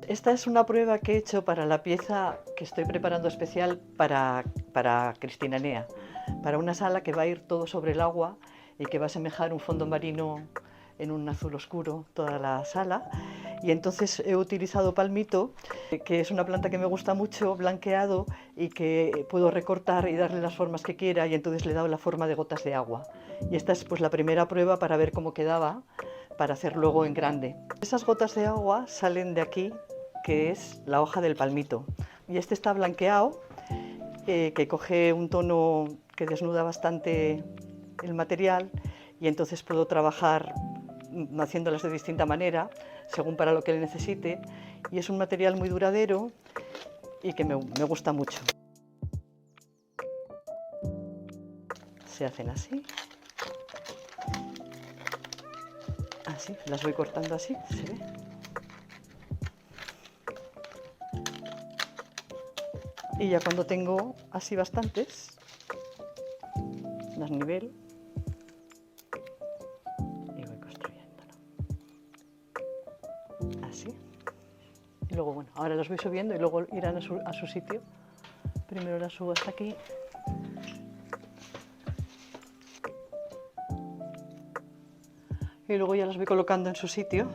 Esta es una prueba que he hecho para la pieza que estoy preparando especial para Cristina Nea, para una sala que va a ir todo sobre el agua y que va a semejar un fondo marino en un azul oscuro toda la sala. Y entonces he utilizado palmito, que es una planta que me gusta mucho, blanqueado y que puedo recortar y darle las formas que quiera, y entonces le he dado la forma de gotas de agua. Y esta es pues la primera prueba para ver cómo quedaba, para hacer luego en grande. Esas gotas de agua salen de aquí, que es la hoja del palmito. Y este está blanqueado, que coge un tono que desnuda bastante el material, y entonces puedo trabajar haciéndolas de distinta manera, según para lo que le necesite, y es un material muy duradero y que me gusta mucho. Se hacen así, así, las voy cortando así, ¿se ve? Y ya cuando tengo así bastantes, las nivelo y voy construyéndolo. Así. Y luego, bueno, ahora las voy subiendo y luego irán a su sitio. Primero las subo hasta aquí. Y luego ya las voy colocando en su sitio.